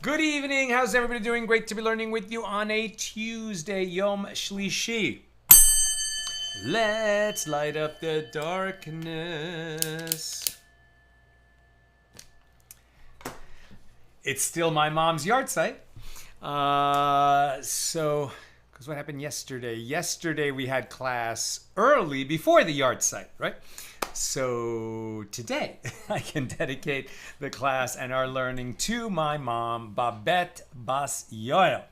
Good evening. How's everybody doing? Great to be learning with you on a Tuesday, Yom Shlishi. Let's light up the darkness. It's still my mom's yard site. Because what happened yesterday? Yesterday we had class early before the yard site, right? So today I can dedicate the class and our learning to my mom, Babette Bas Yoel.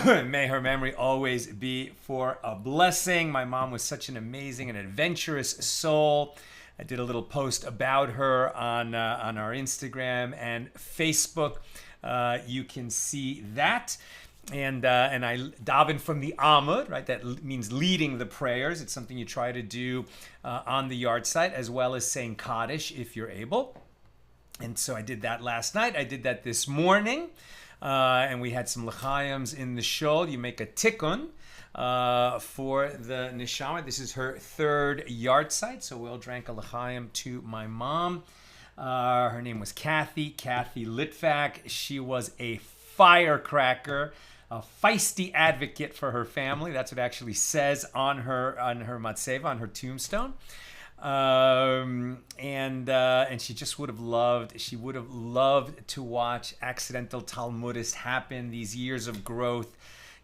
May her memory always be for a blessing. My mom was such an amazing and adventurous soul. I did a little post about her on our Instagram and Facebook. You can see that. And I daven from the Amud, right? That means leading the prayers. It's something you try to do on the yard site, as well as saying Kaddish if you're able. And so I did that last night. I did that this morning. And we had some l'chaims in the shul. You make a tikkun for the neshama. This is her third yard site. So we all drank a l'chaim to my mom. Her name was Kathy Litvak. She was a firecracker, a feisty advocate for her family. That's what it actually says on her matzeva, on her tombstone. And she just would have loved to watch accidental Talmudists happen, these years of growth.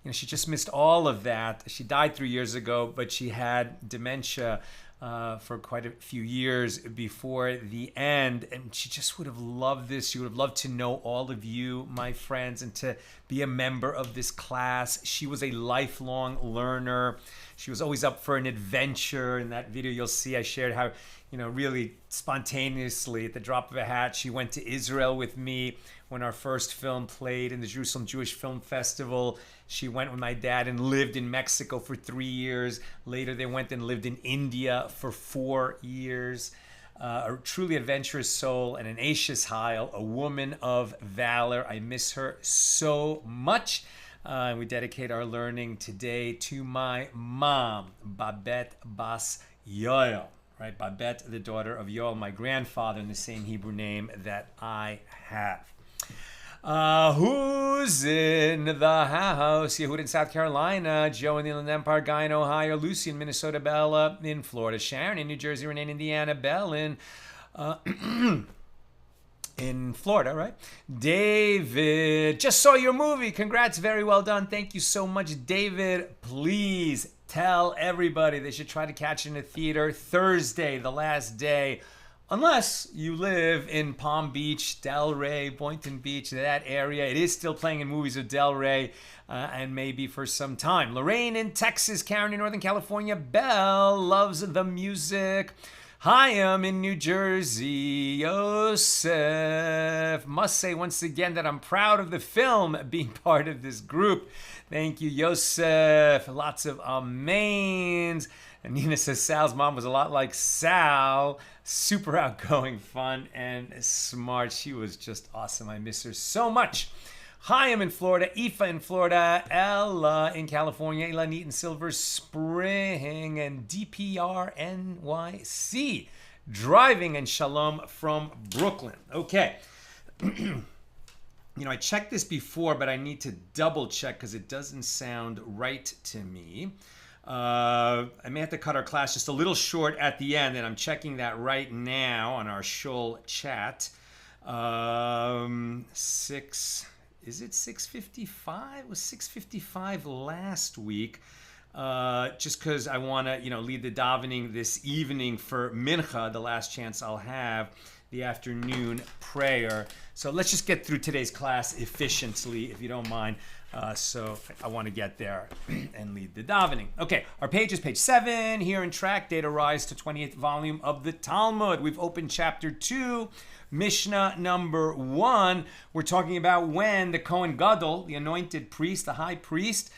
You know, she just missed all of that. She died 3 years ago, but she had dementia for quite a few years before the end, and she just would have loved this. She would have loved to know all of you, my friends, and to be a member of this class. She was a lifelong learner. She was always up for an adventure. In that video you'll see I shared how, really spontaneously, at the drop of a hat, she went to Israel with me when our first film played in the Jerusalem Jewish Film Festival. She went with my dad and lived in Mexico for 3 years. Later, they went and lived in India for 4 years. A truly adventurous soul and an Ashes Heil, a woman of valor. I miss her so much. And we dedicate our learning today to my mom, Babette Bas Yoel. Right, Babette, the daughter of Yoel, my grandfather, in the same Hebrew name that I have. Who's in the house? Yehud in South Carolina, Joe in the Inland Empire, Guy in Ohio, Lucy in Minnesota, Bella in Florida, Sharon in New Jersey, Renee in Indiana, Belle in Florida, right? David, just saw your movie. Congrats, very well done. Thank you so much, David. Please tell everybody they should try to catch it in a theater Thursday, the last day. Unless you live in Palm Beach, Delray, Boynton Beach, that area. It is still playing in movies of Delray and maybe for some time. Lorraine in Texas, Karen in Northern California. Belle loves the music. Chaim in New Jersey. Yosef. Must say once again that I'm proud of the film being part of this group. Thank you, Yosef. Lots of amens. And Nina says Sal's mom was a lot like Sal. Super outgoing, fun, and smart. She was just awesome. I miss her so much. Chaim in Florida, Aoife in Florida, Ella in California, Elanit in Silver Spring, and DPR NYC. Driving and Shalom from Brooklyn. Okay. I checked this before, but I need to double check because it doesn't sound right to me. I may have to cut our class just a little short at the end, and I'm checking that right now on our shul chat. Is it 6:55? It was 6:55 last week. Just because I want to, lead the davening this evening for Mincha, the last chance I'll have, the afternoon prayer. So let's just get through today's class efficiently, if you don't mind. So I want to get there and lead the davening. Okay, our page is page 7 here in Tractate, a rise to 28th volume of the Talmud. We've opened chapter 2, Mishna number 1. We're talking about when the Kohen Gadol, the anointed priest, the high priest,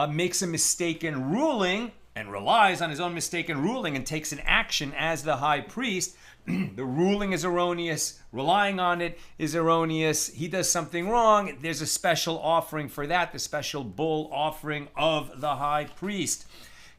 makes a mistaken ruling and relies on his own mistaken ruling and takes an action as the high priest. The ruling is erroneous, relying on it is erroneous. He does something wrong. There's a special offering for that, the special bull offering of the high priest.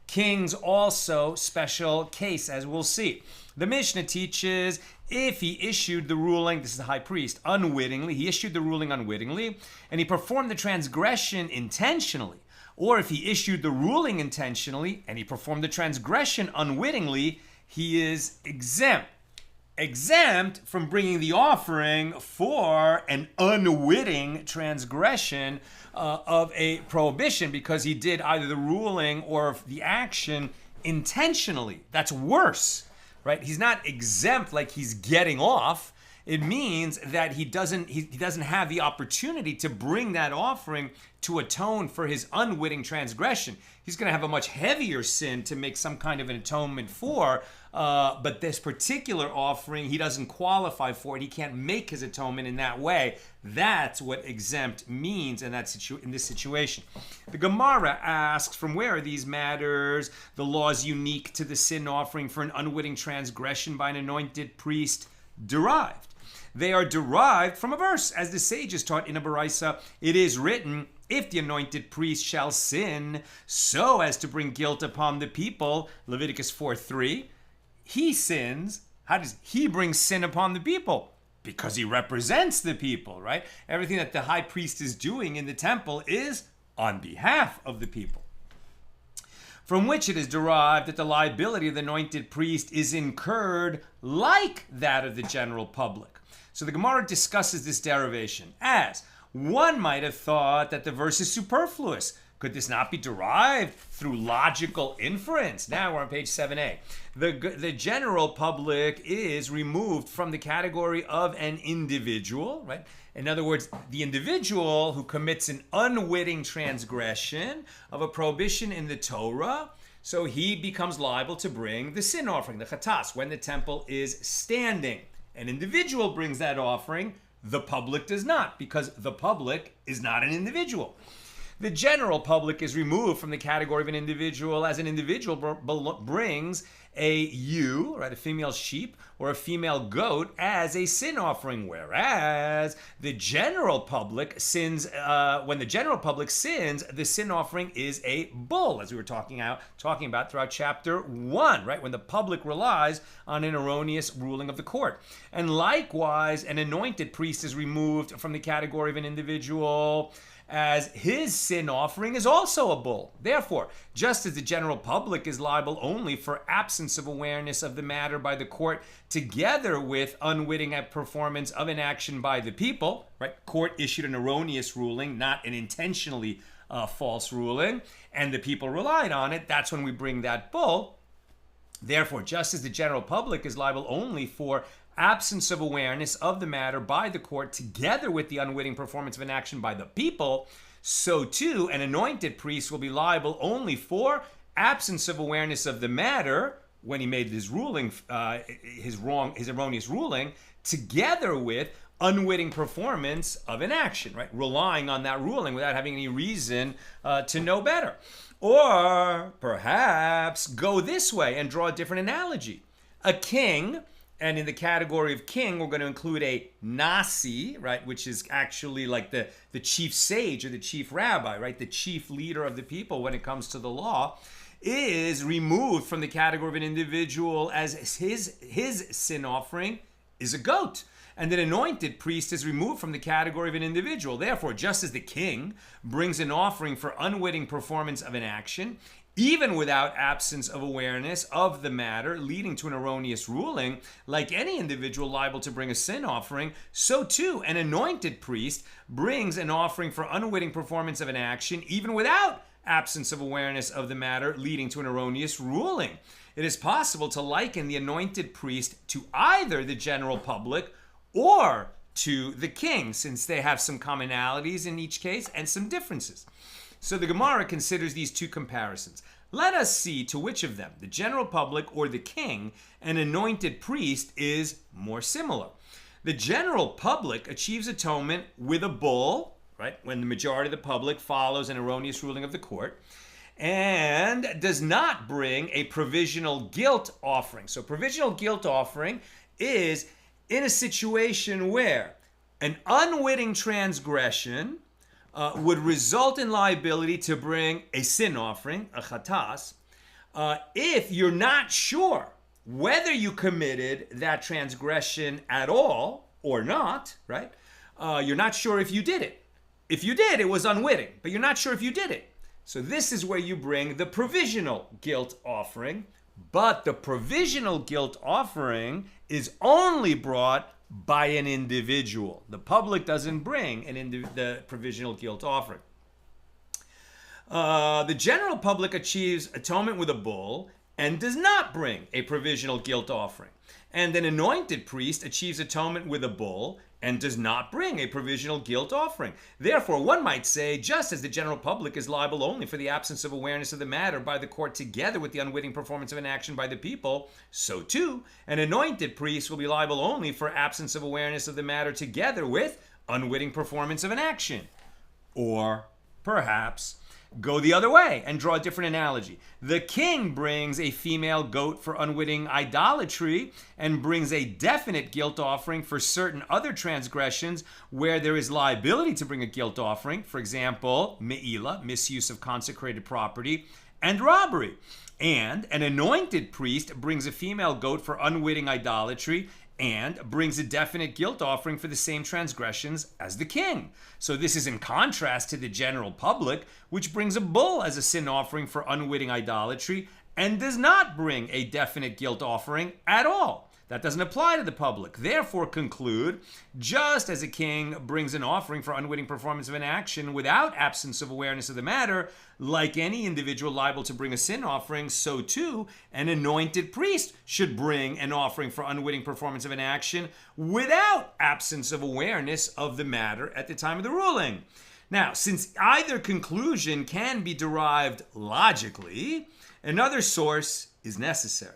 Kings also, special case, as we'll see. The Mishnah teaches if he issued the ruling, this is the high priest, unwittingly, he issued the ruling unwittingly, and he performed the transgression intentionally, or if he issued the ruling intentionally and he performed the transgression unwittingly, he is exempt from bringing the offering for an unwitting transgression of a prohibition, because he did either the ruling or the action intentionally. That's worse, right? He's not exempt like he's getting off. It means that he doesn't have the opportunity to bring that offering to atone for his unwitting transgression. He's going to have a much heavier sin to make some kind of an atonement for, but this particular offering, he doesn't qualify for it. He can't make his atonement in that way. That's what exempt means in this situation. The Gemara asks, from where are these matters? The law is unique to the sin offering for an unwitting transgression by an anointed priest derived. They are derived from a verse, as the sages taught in a Baraisa. It is written, if the anointed priest shall sin so as to bring guilt upon the people, Leviticus 4:3, he sins. How does he bring sin upon the people? Because he represents the people, right? Everything that the high priest is doing in the temple is on behalf of the people. From which it is derived that the liability of the anointed priest is incurred like that of the general public. So the Gemara discusses this derivation as one might have thought that the verse is superfluous. Could this not be derived through logical inference? Now we're on page 7a. The general public is removed from the category of an individual, right? In other words, the individual who commits an unwitting transgression of a prohibition in the Torah, so he becomes liable to bring the sin offering, the chatas, when the temple is standing. An individual brings that offering, the public does not, because the public is not an individual. The general public is removed from the category of an individual as an individual brings a ewe, right, a female sheep, or a female goat as a sin offering, whereas the general public sins, when the general public sins, the sin offering is a bull, as we were talking about throughout chapter 1, right, when the public relies on an erroneous ruling of the court. And likewise, an anointed priest is removed from the category of an individual as his sin offering is also a bull. Therefore, just as the general public is liable only for absence of awareness of the matter by the court, together with unwitting performance of an action by the people, right? Court issued an erroneous ruling, not an intentionally false ruling, and the people relied on it. That's when we bring that bull. Therefore, just as the general public is liable only for absence of awareness of the matter by the court, together with the unwitting performance of an action by the people, so too an anointed priest will be liable only for absence of awareness of the matter when he made his ruling, his erroneous ruling, together with unwitting performance of an action, right? Relying on that ruling without having any reason to know better. Or perhaps go this way and draw a different analogy. A king, and in the category of king, we're going to include a nasi, right, which is actually like the chief sage or the chief rabbi, right, the chief leader of the people when it comes to the law, is removed from the category of an individual as his sin offering is a goat. And an anointed priest is removed from the category of an individual. Therefore, just as the king brings an offering for unwitting performance of an action, even without absence of awareness of the matter leading to an erroneous ruling, like any individual liable to bring a sin offering, so too an anointed priest brings an offering for unwitting performance of an action, even without absence of awareness of the matter leading to an erroneous ruling. It is possible to liken the anointed priest to either the general public or to the king, since they have some commonalities in each case and some differences. So the Gemara considers these two comparisons. Let us see to which of them, the general public or the king, an anointed priest is more similar. The general public achieves atonement with a bull, right, when the majority of the public follows an erroneous ruling of the court, and does not bring a provisional guilt offering. So provisional guilt offering is in a situation where an unwitting transgression would result in liability to bring a sin offering, a chatas, if you're not sure whether you committed that transgression at all or not, right? You're not sure if you did it. If you did, it was unwitting, but you're not sure if you did it. So this is where you bring the provisional guilt offering, but the provisional guilt offering is only brought by an individual. The public doesn't bring the provisional guilt offering. The general public achieves atonement with a bull and does not bring a provisional guilt offering. And an anointed priest achieves atonement with a bull and does not bring a provisional guilt offering. Therefore, one might say, just as the general public is liable only for the absence of awareness of the matter by the court together with the unwitting performance of an action by the people, so too, an anointed priest will be liable only for absence of awareness of the matter together with unwitting performance of an action. Or perhaps go the other way and draw a different analogy. The king brings a female goat for unwitting idolatry and brings a definite guilt offering for certain other transgressions where there is liability to bring a guilt offering. For example, me'ila, misuse of consecrated property, and robbery. And an anointed priest brings a female goat for unwitting idolatry and brings a definite guilt offering for the same transgressions as the king. So this is in contrast to the general public, which brings a bull as a sin offering for unwitting idolatry and does not bring a definite guilt offering at all. That doesn't apply to the public. Therefore, conclude, just as a king brings an offering for unwitting performance of an action without absence of awareness of the matter, like any individual liable to bring a sin offering, so too an anointed priest should bring an offering for unwitting performance of an action without absence of awareness of the matter at the time of the ruling. Now, since either conclusion can be derived logically, another source is necessary.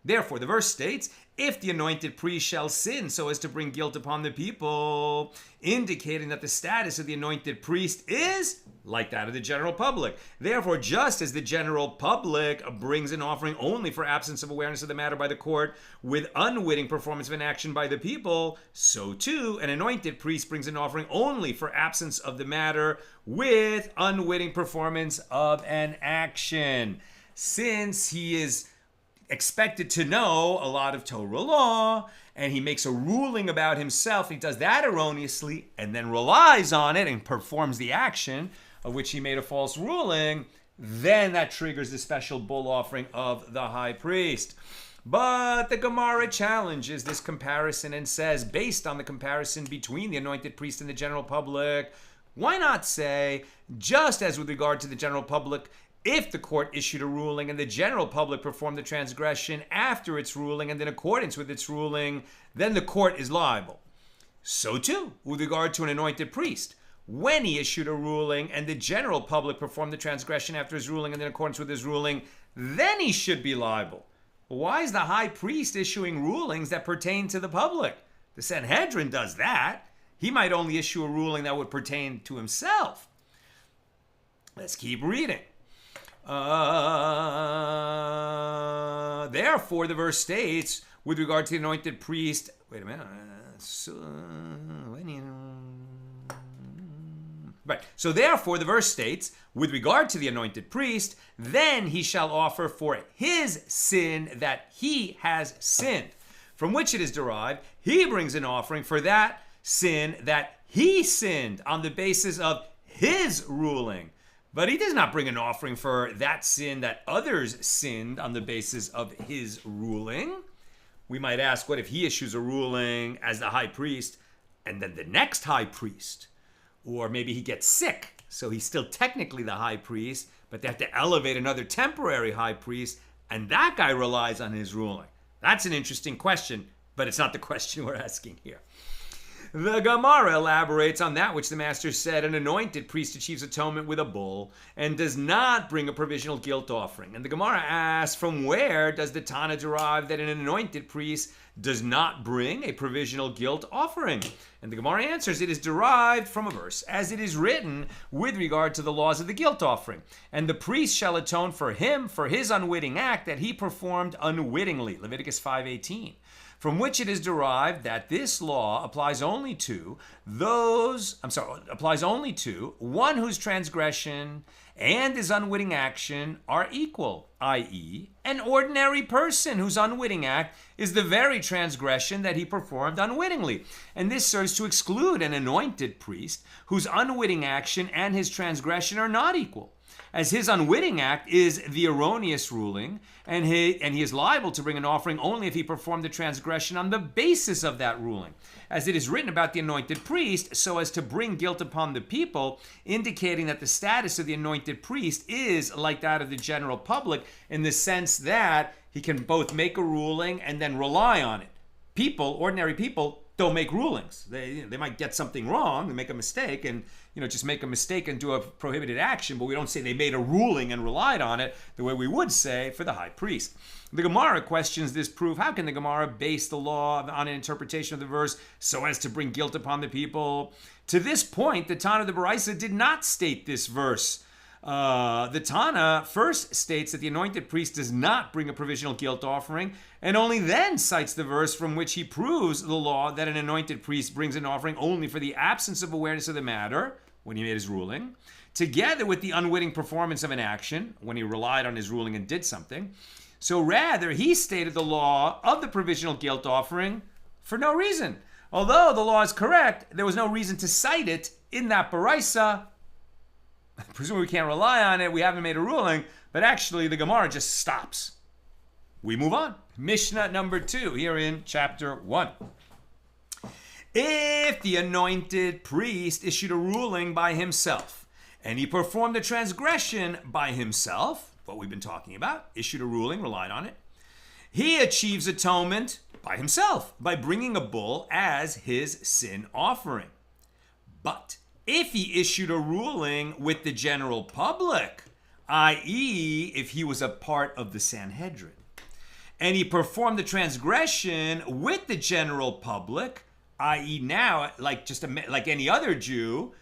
Therefore, the verse states, if the anointed priest shall sin so as to bring guilt upon the people, indicating that the status of the anointed priest is like that of the general public. Therefore, just as the general public brings an offering only for absence of awareness of the matter by the court with unwitting performance of an action by the people, so too an anointed priest brings an offering only for absence of the matter with unwitting performance of an action. Since he is expected to know a lot of Torah law, and he makes a ruling about himself. He does that erroneously and then relies on it and performs the action of which he made a false ruling. Then that triggers the special bull offering of the high priest. But the Gemara challenges this comparison and says, based on the comparison between the anointed priest and the general public, why not say, just as with regard to the general public, if the court issued a ruling and the general public performed the transgression after its ruling and in accordance with its ruling, then the court is liable. So too, with regard to an anointed priest, when he issued a ruling and the general public performed the transgression after his ruling and in accordance with his ruling, then he should be liable. Why is the high priest issuing rulings that pertain to the public? The Sanhedrin does that. He might only issue a ruling that would pertain to himself. Let's keep reading. Therefore, the verse states, with regard to the anointed priest, wait a minute. Right. So therefore, the verse states, with regard to the anointed priest, then he shall offer for his sin that he has sinned, from which it is derived, he brings an offering for that sin that he sinned on the basis of his ruling. But he does not bring an offering for that sin that others sinned on the basis of his ruling. We might ask, what if he issues a ruling as the high priest and then the next high priest? Or maybe he gets sick, so he's still technically the high priest, but they have to elevate another temporary high priest, and that guy relies on his ruling. That's an interesting question, but it's not the question we're asking here. The Gemara elaborates on that which the master said: an anointed priest achieves atonement with a bull and does not bring a provisional guilt offering. And the Gemara asks, from where does the Tana derive that an anointed priest does not bring a provisional guilt offering? And the Gemara answers, it is derived from a verse, as it is written with regard to the laws of the guilt offering. And the priest shall atone for him for his unwitting act that he performed unwittingly. Leviticus 5:18. From which it is derived that this law applies only to one whose transgression and his unwitting action are equal, i.e., an ordinary person whose unwitting act is the very transgression that he performed unwittingly. And this serves to exclude an anointed priest whose unwitting action and his transgression are not equal, as his unwitting act is the erroneous ruling, and he is liable to bring an offering only if he performed the transgression on the basis of that ruling. As it is written about the anointed priest, so as to bring guilt upon the people, indicating that the status of the anointed priest is like that of the general public, in the sense that he can both make a ruling and then rely on it. Ordinary people, don't make rulings. They might get something wrong, they make a mistake, and just make a mistake and do a prohibited action, but we don't say they made a ruling and relied on it the way we would say for the high priest. The Gemara questions this proof. How can the Gemara base the law on an interpretation of the verse so as to bring guilt upon the people? To this point, the Tana of the Baraisa did not state this verse. The Tana first states that the anointed priest does not bring a provisional guilt offering, and only then cites the verse from which he proves the law that an anointed priest brings an offering only for the absence of awareness of the matter, when he made his ruling, together with the unwitting performance of an action, when he relied on his ruling and did something. So rather, he stated the law of the provisional guilt offering for no reason. Although the law is correct, there was no reason to cite it in that Baraisa. Presumably we can't rely on it, we haven't made a ruling, but actually the Gemara just stops. We move on. Mishna number 2, here in chapter 1. If the anointed priest issued a ruling by himself, and he performed the transgression by himself, what we've been talking about, issued a ruling, relied on it, he achieves atonement by himself, by bringing a bull as his sin offering. But if he issued a ruling with the general public, i.e., if he was a part of the Sanhedrin, and he performed the transgression with the general public, i.e. now, like any other Jew,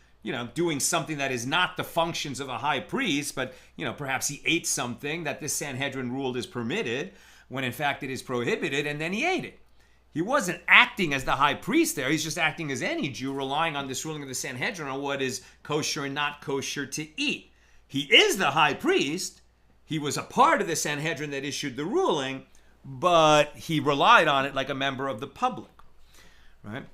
doing something that is not the functions of a high priest, but, perhaps he ate something that the Sanhedrin ruled is permitted, when in fact it is prohibited, and then he ate it. He wasn't acting as the high priest there. He's just acting as any Jew, relying on this ruling of the Sanhedrin on what is kosher and not kosher to eat. He is the high priest. He was a part of the Sanhedrin that issued the ruling, but he relied on it like a member of the public. Right?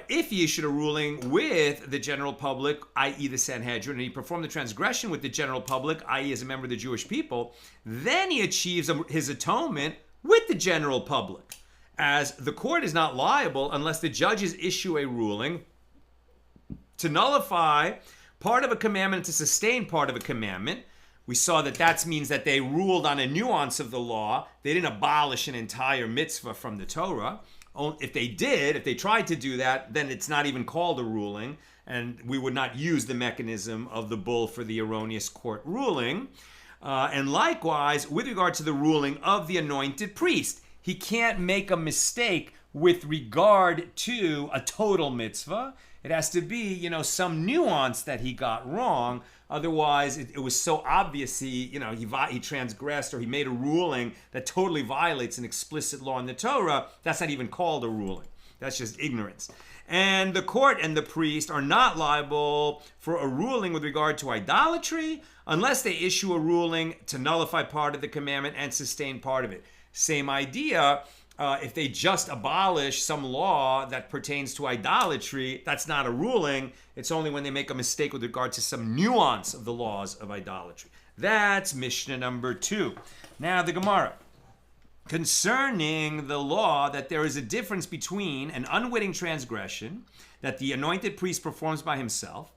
If he issued a ruling with the general public, i.e. the Sanhedrin, and he performed the transgression with the general public, i.e. as a member of the Jewish people, then he achieves his atonement with the general public, as the court is not liable unless the judges issue a ruling to nullify part of a commandment, to sustain part of a commandment. We saw that means that they ruled on a nuance of the law. They didn't abolish an entire mitzvah from the Torah. If they tried to do that, then it's not even called a ruling, and we would not use the mechanism of the bull for the erroneous court ruling. And likewise, with regard to the ruling of the anointed priest, he can't make a mistake with regard to a total mitzvah. It has to be, some nuance that he got wrong. Otherwise, it was so obvious he transgressed, or he made a ruling that totally violates an explicit law in the Torah. That's not even called a ruling. That's just ignorance. And the court and the priest are not liable for a ruling with regard to idolatry unless they issue a ruling to nullify part of the commandment and sustain part of it. Same idea if they just abolish some law that pertains to idolatry, that's not a ruling. It's only when they make a mistake with regard to some nuance of the laws of idolatry. That's Mishnah number 2. Now the Gemara. Concerning the law that there is a difference between an unwitting transgression that the anointed priest performs by himself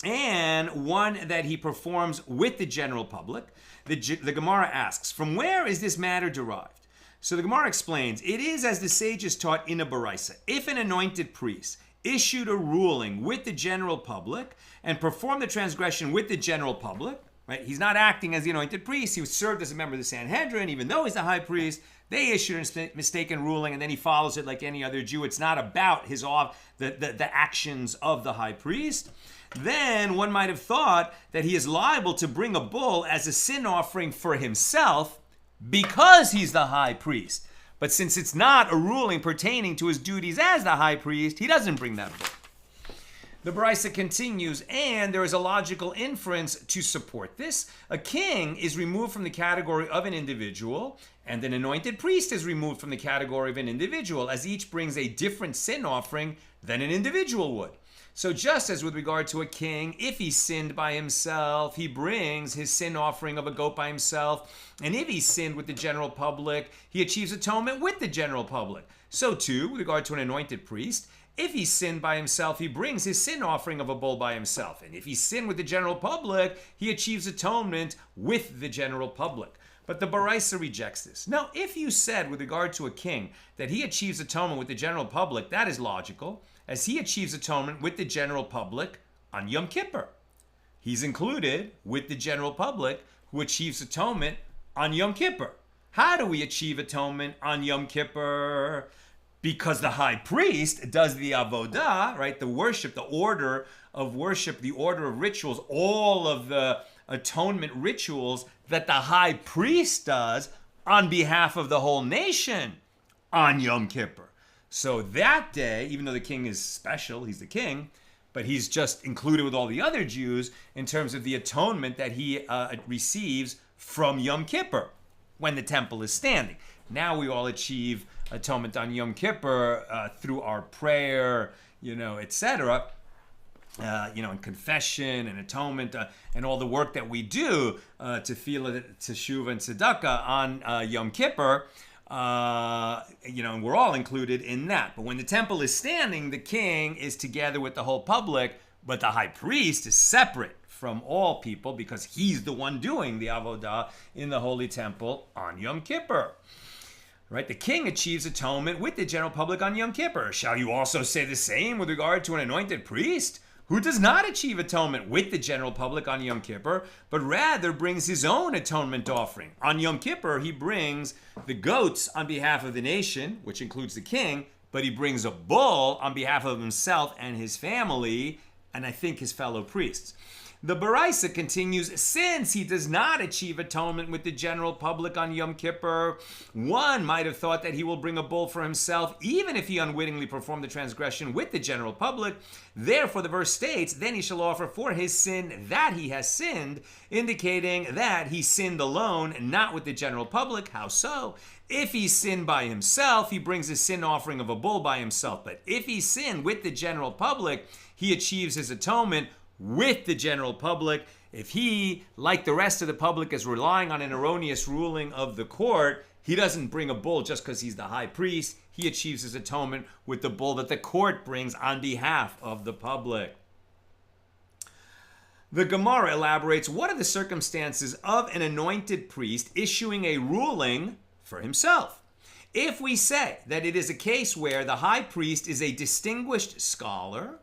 and one that he performs with the general public, the Gemara asks, from where is this matter derived? So the Gemara explains, it is as the sages taught in a Baraisa. If an anointed priest issued a ruling with the general public and performed the transgression with the general public, right? He's not acting as the anointed priest. He was served as a member of the Sanhedrin, even though he's the high priest. They issued a mistaken ruling, and then he follows it like any other Jew. It's not about the actions of the high priest. Then one might have thought that he is liable to bring a bull as a sin offering for himself because he's the high priest. But since it's not a ruling pertaining to his duties as the high priest, he doesn't bring that bull. The Baraisa continues, and there is a logical inference to support this. A king is removed from the category of an individual, and an anointed priest is removed from the category of an individual, as each brings a different sin offering than an individual would. So just as with regard to a king, if he sinned by himself, he brings his sin offering of a goat by himself, and if he sinned with the general public, he achieves atonement with the general public. So too, with regard to an anointed priest, if he sinned by himself, he brings his sin offering of a bull by himself. And if he sinned with the general public, he achieves atonement with the general public. But the Baraisa rejects this. Now, if you said with regard to a king that he achieves atonement with the general public, that is logical, as he achieves atonement with the general public on Yom Kippur. He's included with the general public who achieves atonement on Yom Kippur. How do we achieve atonement on Yom Kippur? Because the high priest does the avodah, right? The worship, the order of worship, the order of rituals, all of the atonement rituals that the high priest does on behalf of the whole nation on Yom Kippur. So that day, even though the king is special, he's the king, but he's just included with all the other Jews in terms of the atonement that he receives from Yom Kippur when the temple is standing. Now we all achieve atonement on Yom Kippur through our prayer, etc. And confession and atonement and all the work that we do to feel teshuvah and tzedakah on Yom Kippur, and we're all included in that. But when the temple is standing, the king is together with the whole public, but the high priest is separate from all people because he's the one doing the avodah in the holy temple on Yom Kippur. Right? The king achieves atonement with the general public on Yom Kippur. Shall you also say the same with regard to an anointed priest who does not achieve atonement with the general public on Yom Kippur, but rather brings his own atonement offering? On Yom Kippur, he brings the goats on behalf of the nation, which includes the king, but he brings a bull on behalf of himself and his family, and I think his fellow priests. The Baraisa continues, since he does not achieve atonement with the general public on Yom Kippur, one might have thought that he will bring a bull for himself, even if he unwittingly performed the transgression with the general public. Therefore, the verse states, then he shall offer for his sin that he has sinned, indicating that he sinned alone, not with the general public. How so? If he sinned by himself, he brings his sin offering of a bull by himself. But if he sinned with the general public, he achieves his atonement with the general public. If he, like the rest of the public, is relying on an erroneous ruling of the court, he doesn't bring a bull just because he's the high priest. He achieves his atonement with the bull that the court brings on behalf of the public. The Gemara elaborates, what are the circumstances of an anointed priest issuing a ruling for himself? If we say that it is a case where the high priest is a distinguished scholar,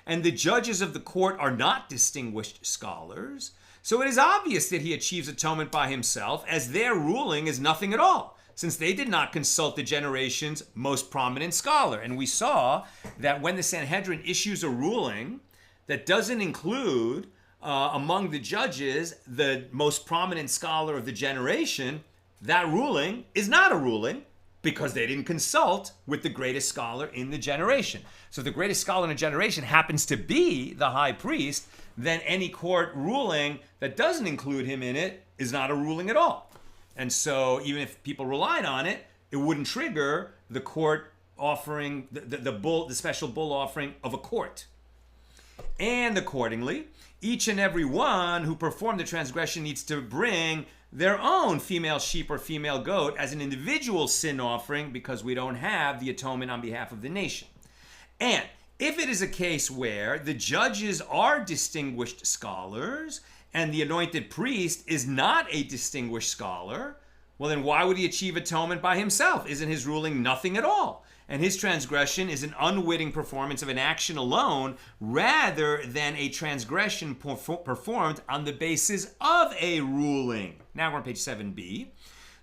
and the judges of the court are not distinguished scholars, so it is obvious that he achieves atonement by himself, as their ruling is nothing at all, since they did not consult the generation's most prominent scholar. And we saw that when the Sanhedrin issues a ruling that doesn't include among the judges the most prominent scholar of the generation, that ruling is not a ruling, because they didn't consult with the greatest scholar in the generation. So if the greatest scholar in a generation happens to be the high priest, then any court ruling that doesn't include him in it is not a ruling at all. And so even if people relied on it, it wouldn't trigger the court offering, the special bull offering of a court. And accordingly, each and every one who performed the transgression needs to bring their own female sheep or female goat as an individual sin offering, because we don't have the atonement on behalf of the nation. And if it is a case where the judges are distinguished scholars and the anointed priest is not a distinguished scholar, well, then why would he achieve atonement by himself? Isn't his ruling nothing at all? And his transgression is an unwitting performance of an action alone rather than a transgression performed on the basis of a ruling. Now we're on page 7b.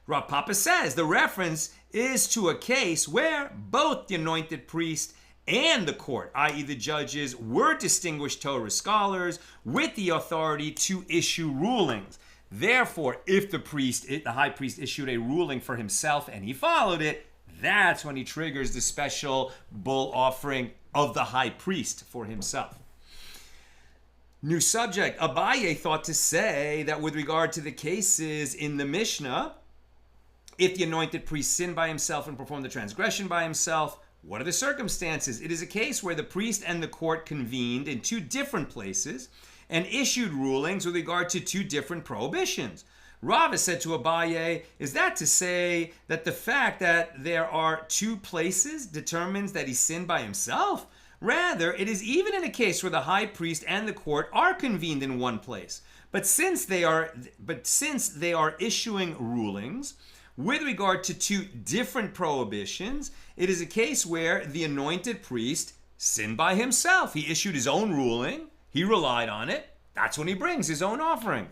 Rav Papa says the reference is to a case where both the anointed priest and the court, i.e. the judges, were distinguished Torah scholars with the authority to issue rulings. Therefore, if the high priest issued a ruling for himself and he followed it, that's when he triggers the special bull offering of the high priest for himself. New subject. Abaye thought to say that with regard to the cases in the Mishna, if the anointed priest sinned by himself and performed the transgression by himself, what are the circumstances? It is a case where the priest and the court convened in two different places and issued rulings with regard to two different prohibitions. Rav said to Abaye, is that to say that the fact that there are two places determines that he sinned by himself? Rather, it is even in a case where the high priest and the court are convened in one place. But since they are issuing rulings with regard to two different prohibitions, it is a case where the anointed priest sinned by himself. He issued his own ruling. He relied on it. That's when he brings his own offering.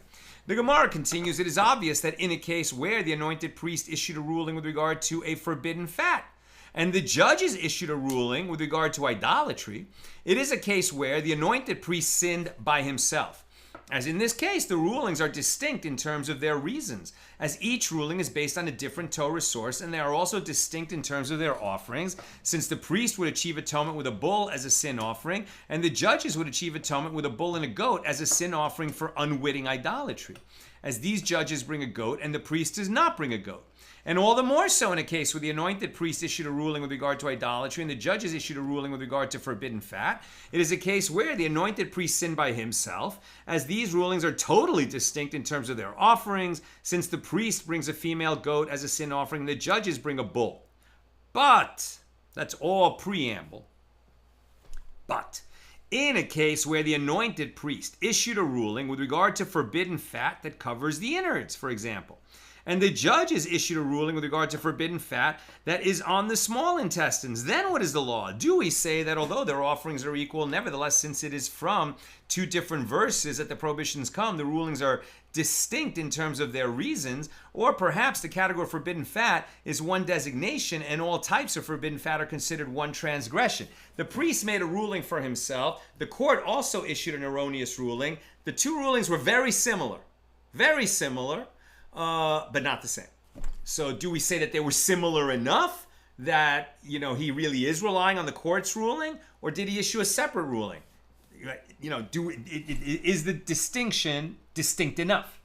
The Gemara continues, it is obvious that in a case where the anointed priest issued a ruling with regard to a forbidden fat, and the judges issued a ruling with regard to idolatry, it is a case where the anointed priest sinned by himself. As in this case, the rulings are distinct in terms of their reasons, as each ruling is based on a different Torah source, and they are also distinct in terms of their offerings, since the priest would achieve atonement with a bull as a sin offering, and the judges would achieve atonement with a bull and a goat as a sin offering for unwitting idolatry, as these judges bring a goat and the priest does not bring a goat. And all the more so in a case where the anointed priest issued a ruling with regard to idolatry and the judges issued a ruling with regard to forbidden fat. It is a case where the anointed priest sinned by himself, as these rulings are totally distinct in terms of their offerings, since the priest brings a female goat as a sin offering and the judges bring a bull. But, that's all preamble. But, in a case where the anointed priest issued a ruling with regard to forbidden fat that covers the innards, for example, and the judges issued a ruling with regard to forbidden fat that is on the small intestines, then what is the law? Do we say that although their offerings are equal, nevertheless, since it is from two different verses that the prohibitions come, the rulings are distinct in terms of their reasons? Or perhaps the category of forbidden fat is one designation and all types of forbidden fat are considered one transgression. The priest made a ruling for himself. The court also issued an erroneous ruling. The two rulings were very similar, but not the same. So do we say that they were similar enough that, he really is relying on the court's ruling, or did he issue a separate ruling? Is the distinction distinct enough?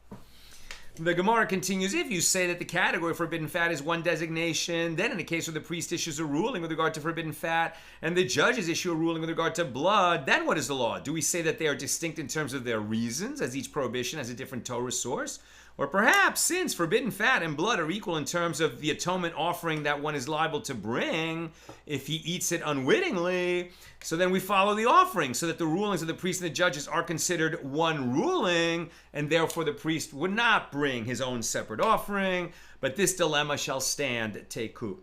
The Gemara continues, if you say that the category of forbidden fat is one designation, then in a case where the priest issues a ruling with regard to forbidden fat and the judges issue a ruling with regard to blood, then what is the law? Do we say that they are distinct in terms of their reasons, as each prohibition has a different Torah source? Or perhaps, since forbidden fat and blood are equal in terms of the atonement offering that one is liable to bring if he eats it unwittingly, so then we follow the offering, so that the rulings of the priest and the judges are considered one ruling, and therefore the priest would not bring his own separate offering, but this dilemma shall stand teku.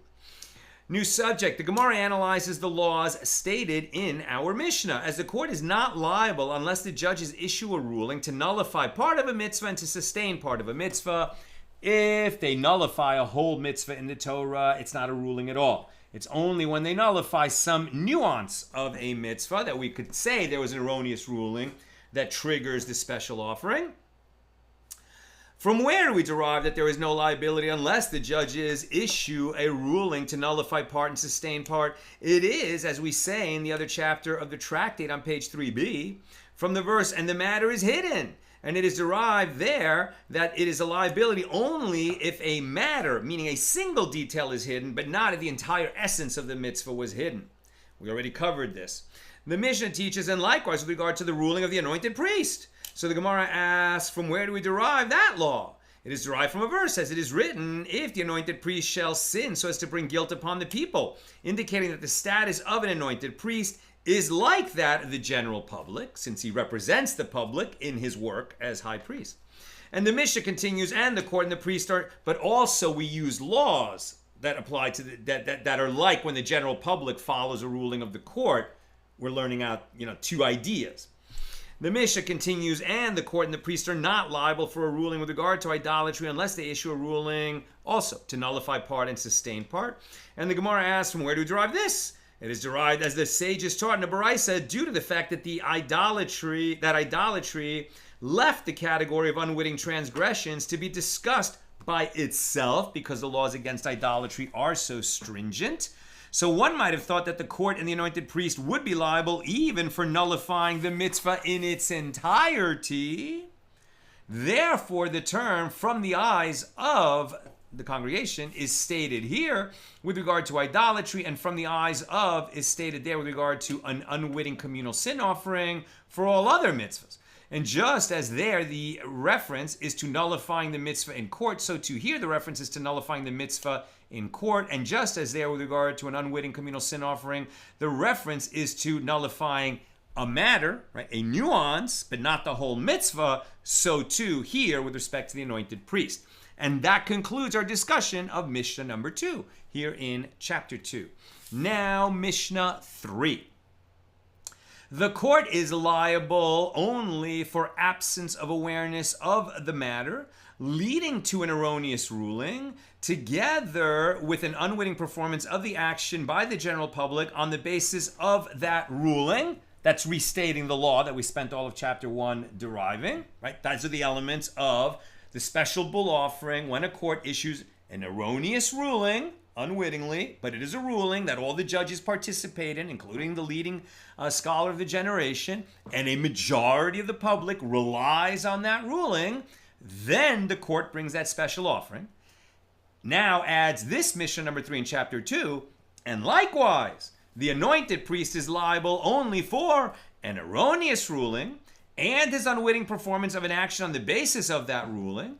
New subject. The Gemara analyzes the laws stated in our Mishnah, as the court is not liable unless the judges issue a ruling to nullify part of a mitzvah and to sustain part of a mitzvah. If they nullify a whole mitzvah in the Torah, it's not a ruling at all. It's only when they nullify some nuance of a mitzvah that we could say there was an erroneous ruling that triggers the special offering. From where do we derive that there is no liability unless the judges issue a ruling to nullify part and sustain part? It is, as we say in the other chapter of the tractate on page 3b, from the verse, and the matter is hidden. And it is derived there that it is a liability only if a matter, meaning a single detail, is hidden, but not if the entire essence of the mitzvah was hidden. We already covered this. The Mishnah teaches, and likewise with regard to the ruling of the anointed priest. So the Gemara asks, from where do we derive that law? It is derived from a verse, as it is written, if the anointed priest shall sin so as to bring guilt upon the people, indicating that the status of an anointed priest is like that of the general public, since he represents the public in his work as high priest. And the Mishnah continues, and the court and the priest are, but also we use laws that apply to that are like when the general public follows a ruling of the court. We're learning out, two ideas. The Mishnah continues, and the court and the priest are not liable for a ruling with regard to idolatry unless they issue a ruling also to nullify part and sustain part. And the Gemara asks, from where do we derive this? It is derived, as the sages taught in the Baraisa, due to the fact that idolatry left the category of unwitting transgressions to be discussed by itself, because the laws against idolatry are so stringent. So one might have thought that the court and the anointed priest would be liable even for nullifying the mitzvah in its entirety. Therefore, the term from the eyes of the congregation is stated here with regard to idolatry, and from the eyes of is stated there with regard to an unwitting communal sin offering for all other mitzvahs. And just as there the reference is to nullifying the mitzvah in court, so too here the reference is to nullifying the mitzvah in court. And just as there with regard to an unwitting communal sin offering, the reference is to nullifying a matter, right, a nuance, but not the whole mitzvah, so too here with respect to the anointed priest. And that concludes our discussion of Mishnah number 2 here in chapter 2. Now Mishnah 3. The court is liable only for absence of awareness of the matter, leading to an erroneous ruling, together with an unwitting performance of the action by the general public on the basis of that ruling. That's restating the law that we spent all of chapter 1 deriving, right? Those are the elements of the special bull offering when a court issues an erroneous ruling, unwittingly, but it is a ruling that all the judges participate in, including the leading scholar of the generation, and a majority of the public relies on that ruling. Then the court brings that special offering. Now adds this Mishnah number 3 in chapter 2, and likewise, the anointed priest is liable only for an erroneous ruling and his unwitting performance of an action on the basis of that ruling.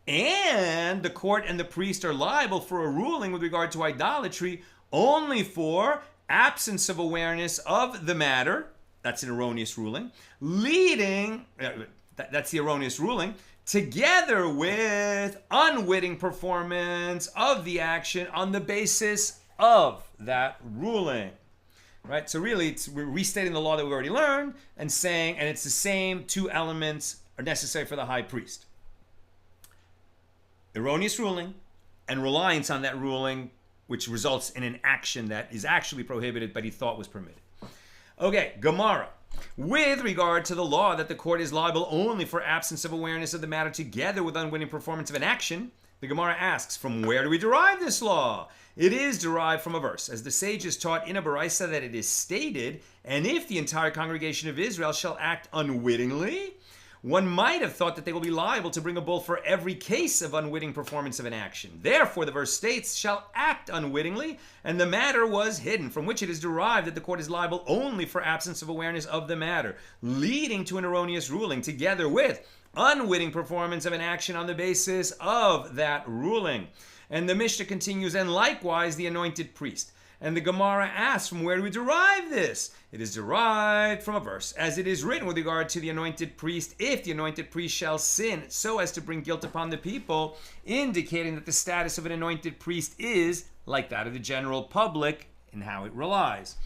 And the court and the priest are liable for a ruling with regard to idolatry only for absence of awareness of the matter. That's an erroneous ruling. That's the erroneous ruling, together with unwitting performance of the action on the basis of that ruling. Right? So really, we're restating the law that we already learned and saying, and it's the same two elements are necessary for the high priest. Erroneous ruling and reliance on that ruling, which results in an action that is actually prohibited but he thought was permitted. Okay, Gemara. With regard to the law that the court is liable only for absence of awareness of the matter together with unwitting performance of an action, the Gemara asks, from where do we derive this law? It is derived from a verse, as the sages taught in a Baraisa that it is stated, and if the entire congregation of Israel shall act unwittingly, one might have thought that they will be liable to bring a bull for every case of unwitting performance of an action. Therefore, the verse states, shall act unwittingly, and the matter was hidden, from which it is derived that the court is liable only for absence of awareness of the matter, leading to an erroneous ruling, together with unwitting performance of an action on the basis of that ruling. And the Mishnah continues, and likewise the anointed priest. And the Gemara asks, from where do we derive this? It is derived from a verse, as it is written with regard to the anointed priest, if the anointed priest shall sin so as to bring guilt upon the people, indicating that the status of an anointed priest is like that of the general public in how it relies.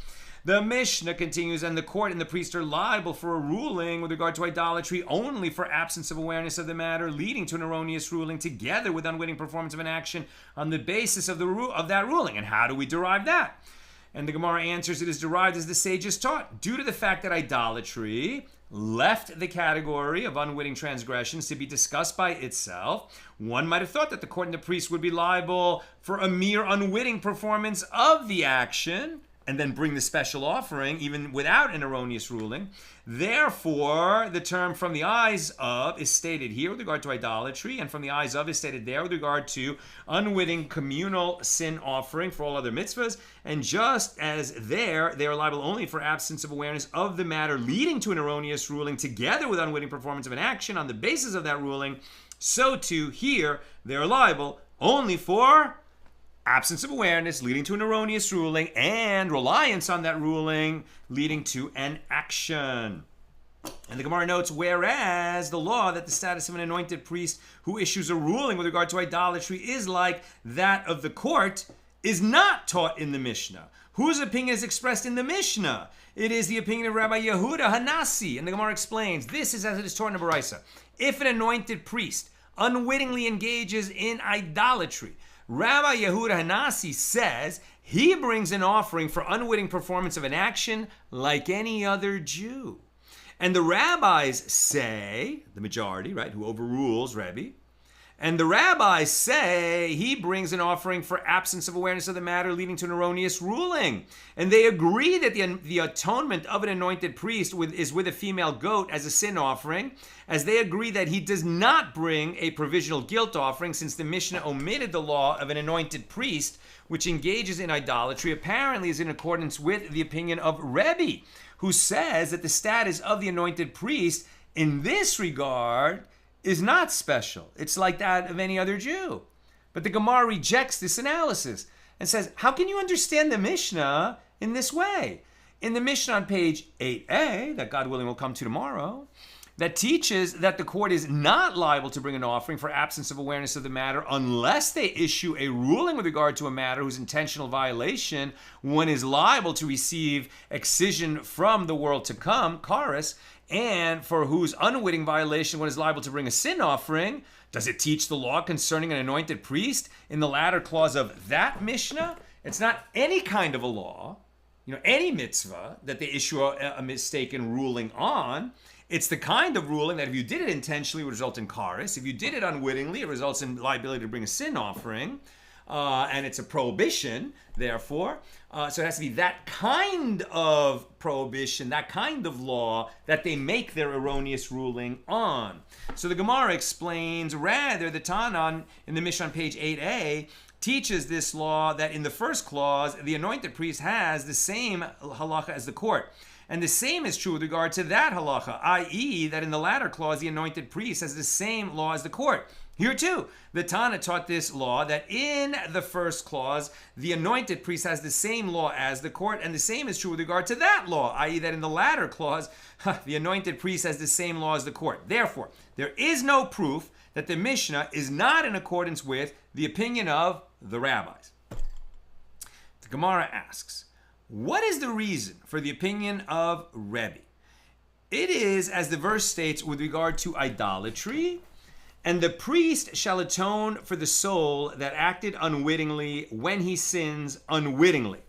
The Mishnah continues, and the court and the priest are liable for a ruling with regard to idolatry only for absence of awareness of the matter, leading to an erroneous ruling, together with unwitting performance of an action on the basis of that ruling. And how do we derive that? And the Gemara answers, it is derived as the sages taught, due to the fact that idolatry left the category of unwitting transgressions to be discussed by itself. One might have thought that the court and the priest would be liable for a mere unwitting performance of the action, and then bring the special offering even without an erroneous ruling. Therefore, the term from the eyes of is stated here with regard to idolatry, and from the eyes of is stated there with regard to unwitting communal sin offering for all other mitzvahs. And just as there, they are liable only for absence of awareness of the matter leading to an erroneous ruling together with unwitting performance of an action on the basis of that ruling, so too here they are liable only for absence of awareness leading to an erroneous ruling and reliance on that ruling leading to an action. And the Gemara notes, whereas the law that the status of an anointed priest who issues a ruling with regard to idolatry is like that of the court is not taught in the Mishnah. Whose opinion is expressed in the Mishnah? It is the opinion of Rabbi Yehuda Hanasi. And the Gemara explains, this is as it is taught in the Baraisa. If an anointed priest unwittingly engages in idolatry, Rabbi Yehuda Hanasi says he brings an offering for unwitting performance of an action like any other Jew. And the rabbis say, the majority, right, who overrules Rebbe, and the rabbis say he brings an offering for absence of awareness of the matter leading to an erroneous ruling. And they agree that the atonement of an anointed priest is with a female goat as a sin offering, as they agree that he does not bring a provisional guilt offering, since the Mishnah omitted the law of an anointed priest, which engages in idolatry, apparently is in accordance with the opinion of Rebbe, who says that the status of the anointed priest in this regard is not special. It's like that of any other Jew. But the Gemara rejects this analysis and says, how can you understand the Mishnah in this way? In the Mishnah on page 8a, that God willing will come to tomorrow, that teaches that the court is not liable to bring an offering for absence of awareness of the matter unless they issue a ruling with regard to a matter whose intentional violation one is liable to receive excision from the world to come, charis, and for whose unwitting violation one is liable to bring a sin offering. Does it teach the law concerning an anointed priest in the latter clause of that Mishnah? It's not any kind of a law, any mitzvah that they issue a mistaken ruling on. It's the kind of ruling that if you did it intentionally, it would result in charis. If you did it unwittingly, it results in liability to bring a sin offering. And it's a prohibition, therefore. So it has to be that kind of prohibition, that kind of law that they make their erroneous ruling on. So the Gemara explains, rather, the Tanan in the Mishnah on page 8a teaches this law that in the first clause, the anointed priest has the same halacha as the court. And the same is true with regard to that halacha, i.e. that in the latter clause, the anointed priest has the same law as the court. Here too, the Tana taught this law that in the first clause, the anointed priest has the same law as the court, and the same is true with regard to that law, i.e. that in the latter clause, the anointed priest has the same law as the court. Therefore, there is no proof that the Mishnah is not in accordance with the opinion of the rabbis. The Gemara asks, what is the reason for the opinion of Rebbe? It is, as the verse states, with regard to idolatry, and the priest shall atone for the soul that acted unwittingly when he sins unwittingly.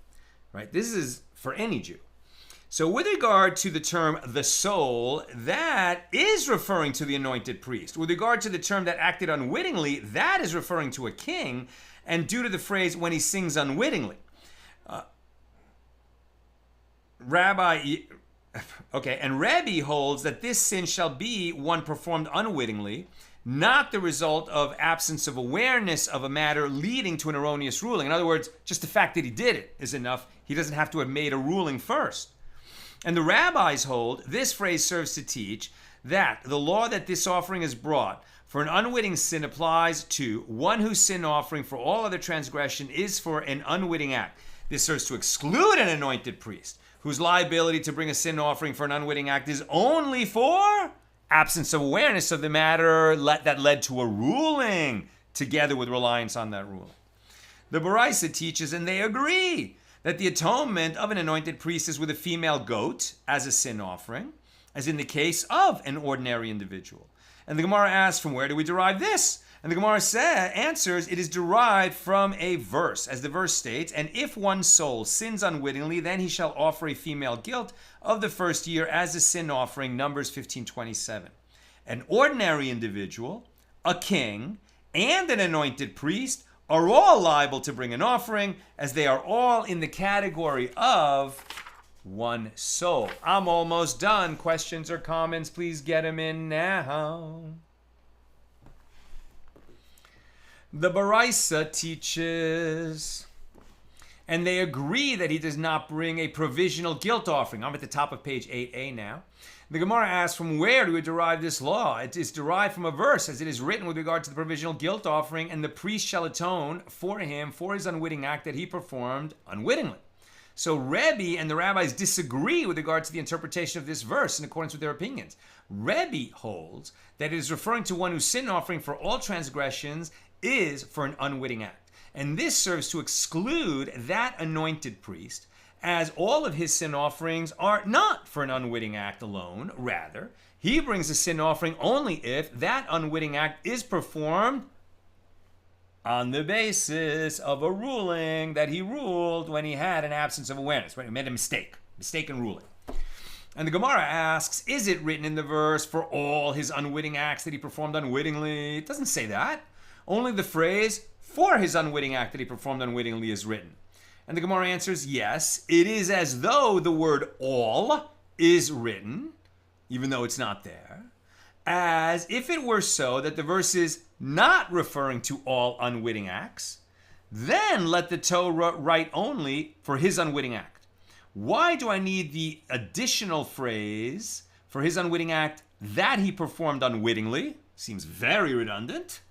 Right? This is for any Jew. So with regard to the term the soul, that is referring to the anointed priest. With regard to the term that acted unwittingly, that is referring to a king, and due to the phrase when he sings unwittingly. Rebbe holds that this sin shall be one performed unwittingly, not the result of absence of awareness of a matter leading to an erroneous ruling. In other words, just the fact that he did it is enough. He doesn't have to have made a ruling first. And the rabbis hold this phrase serves to teach that the law that this offering is brought for an unwitting sin applies to one whose sin offering for all other transgression is for an unwitting act. This serves to exclude an anointed priest whose liability to bring a sin offering for an unwitting act is only for absence of awareness of the matter that led to a ruling, together with reliance on that ruling. The Baraisa teaches, and they agree, that the atonement of an anointed priest is with a female goat as a sin offering, as in the case of an ordinary individual. And the Gemara asks, from where do we derive this? And the Gemara answers, it is derived from a verse, as the verse states, and if one's soul sins unwittingly, then he shall offer a female guilt of the first year as a sin offering, Numbers 15:27. An ordinary individual, a king, and an anointed priest are all liable to bring an offering, as they are all in the category of one soul. I'm almost done. Questions or comments, please get them in now. The Baraisa teaches, and they agree that he does not bring a provisional guilt offering. I'm at the top of page 8a now. The Gemara asks, from where do we derive this law? It is derived from a verse, as it is written with regard to the provisional guilt offering, and the priest shall atone for him for his unwitting act that he performed unwittingly. So Rebbe and the rabbis disagree with regard to the interpretation of this verse in accordance with their opinions. Rebbe holds that it is referring to one whose sin offering for all transgressions is for an unwitting act. And this serves to exclude that anointed priest, as all of his sin offerings are not for an unwitting act alone. Rather, he brings a sin offering only if that unwitting act is performed on the basis of a ruling that he ruled when he had an absence of awareness, when he made a mistaken ruling. And the Gemara asks, is it written in the verse for all his unwitting acts that he performed unwittingly? It doesn't say that. Only the phrase for his unwitting act that he performed unwittingly is written. And the Gemara answers, yes, it is as though the word all is written, even though it's not there, as if it were so that the verse is not referring to all unwitting acts. Then let the Torah write only for his unwitting act. Why do I need the additional phrase for his unwitting act that he performed unwittingly? Seems very redundant.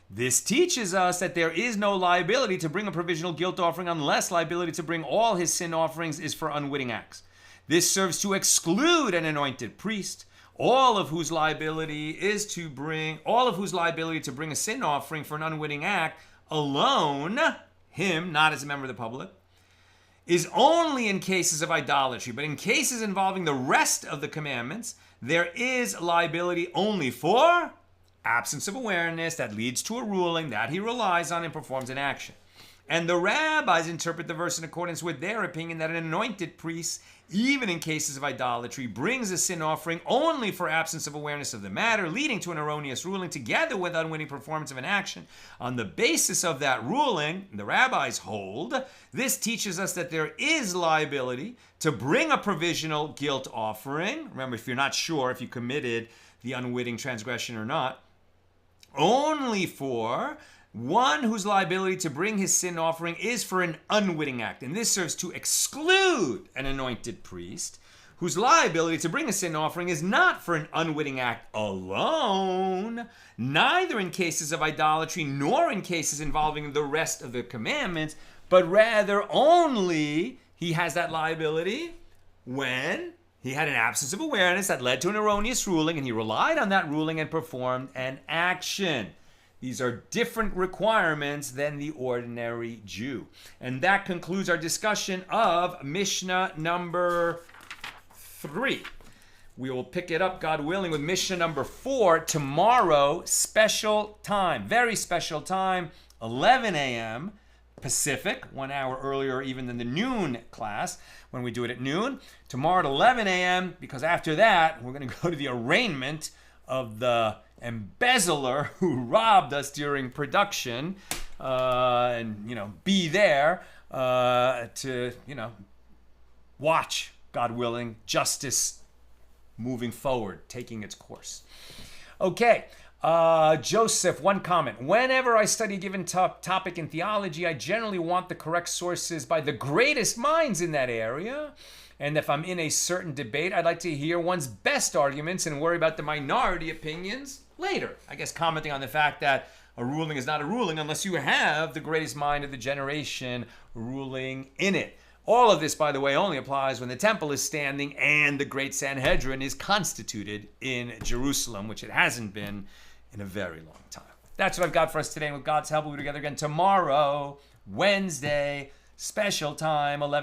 This teaches us that there is no liability to bring a provisional guilt offering unless liability to bring all his sin offerings is for unwitting acts. This serves to exclude an anointed priest, all of whose liability to bring a sin offering for an unwitting act alone, him, not as a member of the public, is only in cases of idolatry. But in cases involving the rest of the commandments, there is liability only for absence of awareness that leads to a ruling that he relies on and performs an action. And the rabbis interpret the verse in accordance with their opinion that an anointed priest, even in cases of idolatry, brings a sin offering only for absence of awareness of the matter, leading to an erroneous ruling together with unwitting performance of an action. On the basis of that ruling, the rabbis hold, this teaches us that there is liability to bring a provisional guilt offering. Remember, if you're not sure if you committed the unwitting transgression or not, only for one whose liability to bring his sin offering is for an unwitting act. And this serves to exclude an anointed priest whose liability to bring a sin offering is not for an unwitting act alone, neither in cases of idolatry nor in cases involving the rest of the commandments, but rather only he has that liability when he had an absence of awareness that led to an erroneous ruling, and he relied on that ruling and performed an action. These are different requirements than the ordinary Jew. And that concludes our discussion of Mishnah number 3. We will pick it up, God willing, with Mishnah number 4 tomorrow. Special time, very special time, 11 a.m. Pacific, 1 hour earlier even than the noon class when we do it at noon. Tomorrow at 11 a.m. because after that we're going to go to the arraignment of the embezzler who robbed us during production, and be there to watch, God willing, justice moving forward, taking its course. Okay. Joseph, one comment. Whenever I study a given topic in theology, I generally want the correct sources by the greatest minds in that area. And if I'm in a certain debate, I'd like to hear one's best arguments and worry about the minority opinions later. I guess commenting on the fact that a ruling is not a ruling unless you have the greatest mind of the generation ruling in it. All of this, by the way, only applies when the temple is standing and the great Sanhedrin is constituted in Jerusalem, which it hasn't been in a very long time. That's what I've got for us today. And with God's help, we'll be together again tomorrow, Wednesday, special time, 11.